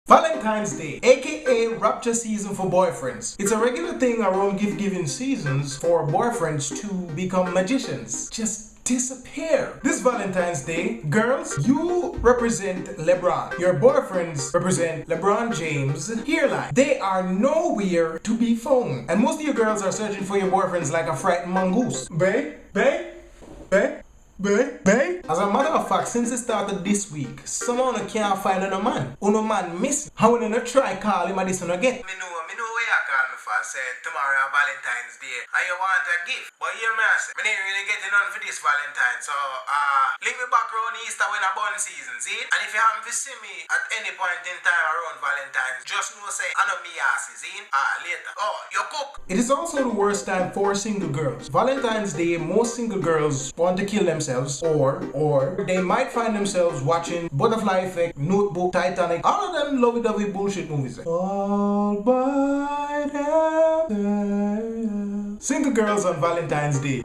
Valentine's Day, aka rapture season for boyfriends. It's a regular thing around gift giving seasons for boyfriends to become magicians. Just disappear. This Valentine's Day, girls, you represent LeBron. Your boyfriends represent LeBron James' hairline. They are nowhere to be found. And most of you girls are searching for your boyfriends like a frightened mongoose. Bae? As a matter of fact, since it started this week, someone can't find no man. No man miss. How when you try call him and this one get? Me know where you call me for. Say tomorrow Valentine's Day and you want a gift. But hear me say, me ain't really getting none for this Valentine. So link me back around Easter when a bun season, see? And if you happen to see me at any point in time around Valentine's, just know say I know me ass, see? Later. Oh, you cook. It is also the worst time for single girls. Valentine's Day, most single girls want to kill themselves or they might find themselves watching Butterfly Effect, Notebook, Titanic, all of them lovey-dovey bullshit movies. All by themselves. Single girls on Valentine's Day.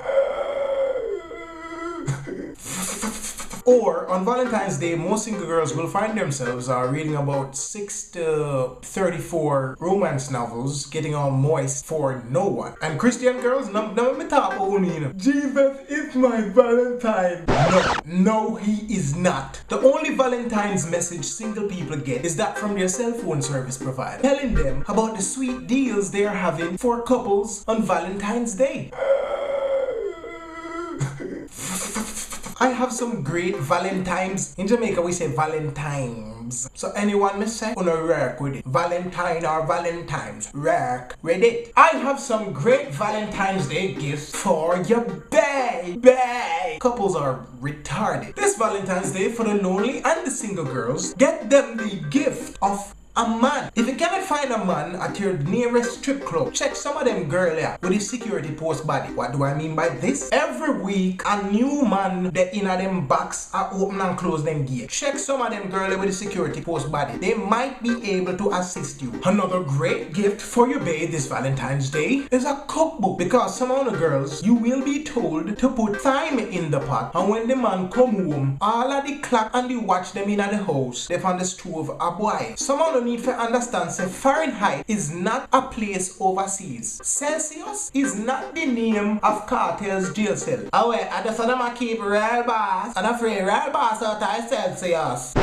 Or on Valentine's Day, most single girls will find themselves reading about 6 to 34 romance novels, getting all moist for no one. And Christian girls, no me talk about you. Jesus is my Valentine. No, he is not. The only Valentine's message single people get is that from their cell phone service provider, telling them about the sweet deals they are having for couples on Valentine's Day. I have some great Valentines. In Jamaica we say Valentines. So anyone may say, wanna work with it. Valentine or Valentines. Work with it. I have some great Valentine's Day gifts for your bae. Couples are retarded. This Valentine's Day for the lonely and the single girls, get them the gift of a man. If you cannot find a man at your nearest strip club, check some of them girl here with the security post body. What do I mean by this? Every week, a new man that in a them box are open and close them gate. Check some of them girl with the security post body. They might be able to assist you. Another great gift for your babe this Valentine's Day is a cookbook, because some of the girls, you will be told to put thyme in the pot, and when the man come home, all of the clock and the watch them in the house, they on the stove a boy. Some of the need to understand say Fahrenheit is not a place overseas. Celsius is not the name of cartel's jail cell. However, I just want to keep real boss and afraid real boss out of Celsius.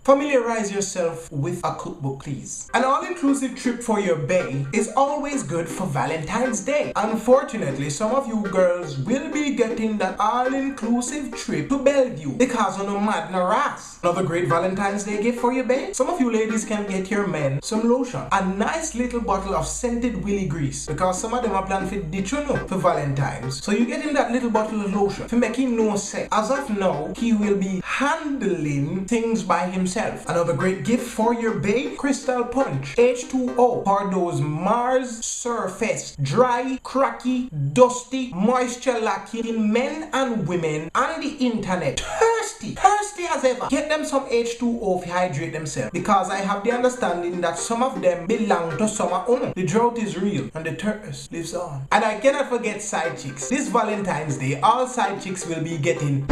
Familiarize yourself with a cookbook, please. An all-inclusive trip for your bae is always good for Valentine's Day. Unfortunately, some of you girls will be getting that all-inclusive trip to Bellevue because of no mad no ras. Another great Valentine's Day gift for your bae. Some of you ladies can get your men some lotion. A nice little bottle of scented willy grease, because some of them are planned for ditch for Valentine's. So you get him that little bottle of lotion to make him know say, as of now, he will be handling things by himself. Another great gift for your babe, Crystal Punch H2O for those Mars surface dry, cracky, dusty, moisture lacking men and women on the internet. Thirsty as ever. Get them some H2O to hydrate themselves, because I have the understanding that some of them belong to summer. The drought is real and the thirst lives on. And I cannot forget side chicks. This Valentine's Day, all side chicks will be getting...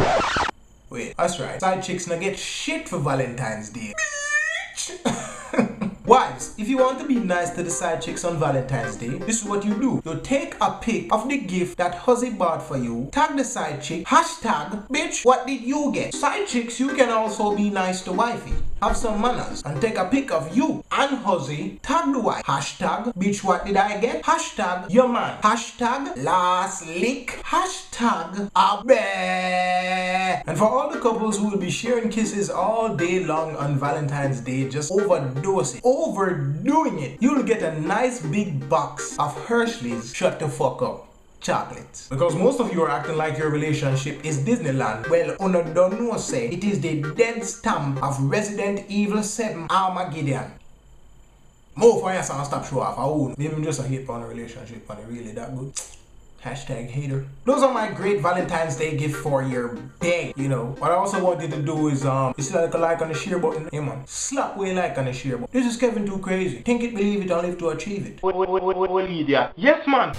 Wait, that's right. Side chicks not get shit for Valentine's Day. Wives, if you want to be nice to the side chicks on Valentine's Day, this is what you do. You take a pic of the gift that huzzy bought for you, tag the side chick, hashtag, bitch, what did you get? Side chicks, you can also be nice to wifey. Have some manners and take a pic of you and huzzy, tag the wife, hashtag, bitch, what did I get? Hashtag, your man, hashtag, last lick, hashtag, abe. And for all the couples who will be sharing kisses all day long on Valentine's Day, just overdoing it, you'll get a nice big box of Hershey's shut the fuck up chocolates. Because most of you are acting like your relationship is Disneyland. Well, Una don't know say it is the dead stamp of Resident Evil 7 Armageddon. More for us and stop show off. I won't. Maybe I'm just a hate on a relationship and it really that good. Hashtag hater. Those are my great Valentine's Day gift for your bae. You know, what I also wanted to do is you see like a like on the share button. Hey man, slap way like on the share button. This is Kevin Too Crazy. Think it, believe it, and live to achieve it. Yes man.